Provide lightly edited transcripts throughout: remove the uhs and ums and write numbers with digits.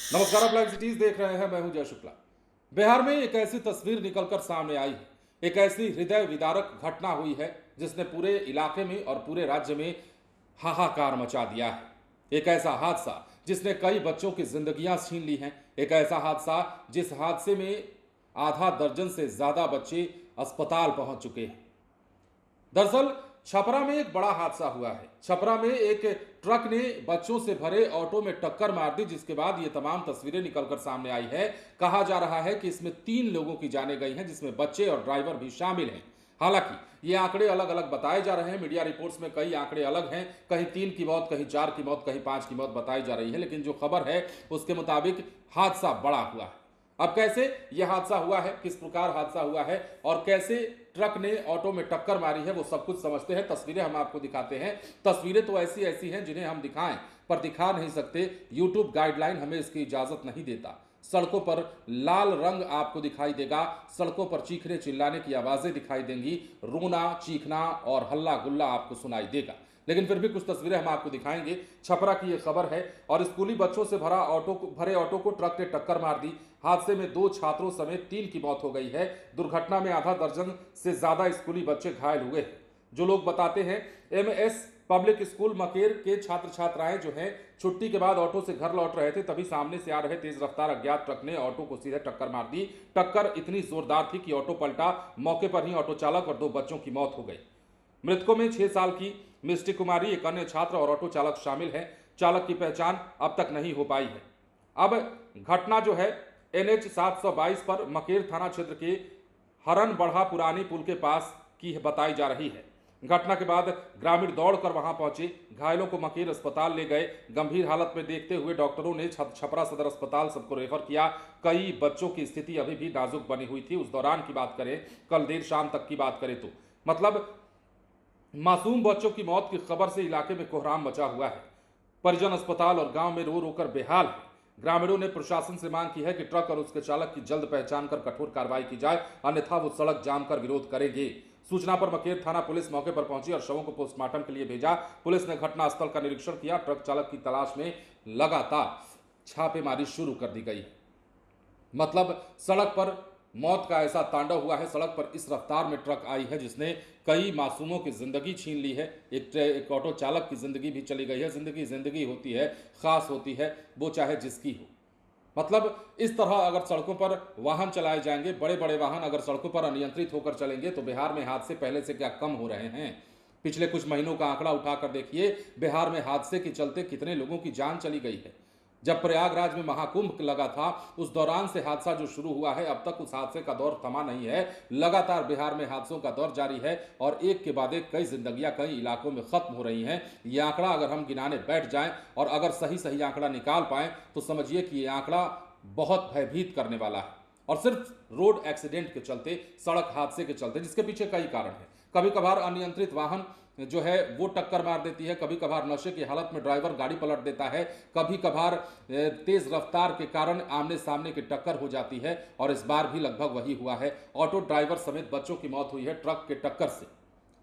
नमस्कार, आप live cities देख रहे हैं। मैं हूं जय शुक्ला। बिहार में एक ऐसी तस्वीर निकलकर सामने आई है। एक ऐसी हृदय विदारक घटना हुई है जिसने पूरे इलाके में और पूरे राज्य में हाहाकार मचा दिया है। एक ऐसा हादसा जिसने कई बच्चों की जिंदगियां छीन ली हैं। एक ऐसा हादसा जिस हादसे में आधा दर्जन से ज्यादा बच्चे अस्पताल पहुंच चुके हैं। दरअसल छपरा में एक बड़ा हादसा हुआ है। छपरा में एक ट्रक ने बच्चों से भरे ऑटो में टक्कर मार दी, जिसके बाद ये तमाम तस्वीरें निकलकर सामने आई है। कहा जा रहा है कि इसमें 3 लोगों की जानें गई हैं, जिसमें बच्चे और ड्राइवर भी शामिल हैं। हालांकि ये आंकड़े अलग अलग बताए जा रहे हैं। मीडिया रिपोर्ट्स में कई आंकड़े अलग हैं। कहीं 3 की मौत, कहीं 4 की मौत, कहीं 5 की मौत बताई जा रही है, लेकिन जो खबर है उसके मुताबिक हादसा बड़ा हुआ है। अब कैसे यह हादसा हुआ है, किस प्रकार हादसा हुआ है और कैसे ट्रक ने ऑटो में टक्कर मारी है, वो सब कुछ समझते हैं। तस्वीरें हम आपको दिखाते हैं। तस्वीरें तो ऐसी ऐसी हैं जिन्हें हम दिखाएं पर दिखा नहीं सकते। यूट्यूब गाइडलाइन हमें इसकी इजाजत नहीं देता। सड़कों पर लाल रंग आपको दिखाई देगा, सड़कों पर चीखने चिल्लाने की आवाजें दिखाई देंगी, रोना चीखना और हल्ला गुल्ला आपको सुनाई देगा। लेकिन फिर भी कुछ तस्वीरें हम आपको दिखाएंगे। छपरा की यह खबर है और स्कूली बच्चों से भरे ऑटो को ट्रक ने टक्कर मार दी। हादसे में 2 छात्रों समेत 3 की मौत हो गई है। दुर्घटना में आधा दर्जन से ज्यादा स्कूली बच्चे घायल हुए हैं। जो लोग बताते हैं, MS पब्लिक स्कूल मकेर के छात्र छात्राएं जो हैं, छुट्टी के बाद ऑटो से घर लौट रहे थे, तभी सामने से आ रहे तेज रफ्तार अज्ञात ट्रक ने ऑटो को सीधे टक्कर मार दी। टक्कर इतनी जोरदार थी कि ऑटो पलटा। मौके पर ही ऑटो चालक और 2 बच्चों की मौत हो गई। मृतकों में 6 साल की मिष्टी कुमारी, एक अन्य छात्र और ऑटो चालक शामिल है। चालक की पहचान अब तक नहीं हो पाई है। अब घटना जो है NH 722 पर मकेर थाना क्षेत्र के हरन बढ़ा पुरानी पुल के पास की बताई जा रही है। घटना के बाद ग्रामीण दौड़कर वहां पहुंचे, घायलों को मकेर अस्पताल ले गए। गंभीर हालत में देखते हुए डॉक्टरों ने छपरा सदर अस्पताल सबको रेफर किया। कई बच्चों की स्थिति अभी भी नाजुक बनी हुई थी। उस दौरान की बात करें, कल देर शाम तक की बात करें तो मतलब मासूम बच्चों की मौत की खबर से इलाके में कोहराम मचा हुआ है। परिजन अस्पताल और गांव में रो रो कर बेहाल है। ग्रामीणों ने प्रशासन से मांग की है कि ट्रक और उसके चालक की जल्द पहचान कर कठोर कार्रवाई की जाए, अन्यथा वो सड़क जाम कर विरोध करेंगे। सूचना पर मकेर थाना पुलिस मौके पर पहुंची और शवों को पोस्टमार्टम के लिए भेजा। पुलिस ने घटनास्थल का निरीक्षण किया। ट्रक चालक की तलाश में लगातार छापेमारी शुरू कर दी गई। मतलब सड़क पर मौत का ऐसा तांडव हुआ है। सड़क पर इस रफ्तार में ट्रक आई है जिसने कई मासूमों की जिंदगी छीन ली है। एक ऑटो चालक की जिंदगी भी चली गई है। जिंदगी होती है, खास होती है, वो चाहे जिसकी हो। मतलब इस तरह अगर सड़कों पर वाहन चलाए जाएंगे, बड़े बड़े वाहन अगर सड़कों पर अनियंत्रित होकर चलेंगे, तो बिहार में हादसे पहले से क्या कम हो रहे हैं। पिछले कुछ महीनों का आंकड़ा उठाकर देखिए, बिहार में हादसे के चलते कितने लोगों की जान चली गई है। जब प्रयागराज में महाकुंभ लगा था, उस दौरान से हादसा जो शुरू हुआ है, अब तक उस हादसे का दौर थमा नहीं है। लगातार बिहार में हादसों का दौर जारी है और एक के बाद एक कई जिंदगियां कई इलाकों में खत्म हो रही हैं। ये आंकड़ा अगर हम गिनाने बैठ जाएं और अगर सही सही आंकड़ा निकाल पाएं, तो समझिए कि ये आंकड़ा बहुत भयभीत करने वाला है। और सिर्फ रोड एक्सीडेंट के चलते, सड़क हादसे के चलते, जिसके पीछे कई कारण हैं। कभी कभार अनियंत्रित वाहन जो है वो टक्कर मार देती है, कभी कभार नशे की हालत में ड्राइवर गाड़ी पलट देता है, कभी कभार तेज रफ्तार के कारण आमने सामने की टक्कर हो जाती है। और इस बार भी लगभग वही हुआ है। ऑटो ड्राइवर समेत बच्चों की मौत हुई है ट्रक के टक्कर से।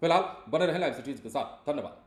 फिलहाल बने रहें लाइव सिटीज के साथ। धन्यवाद।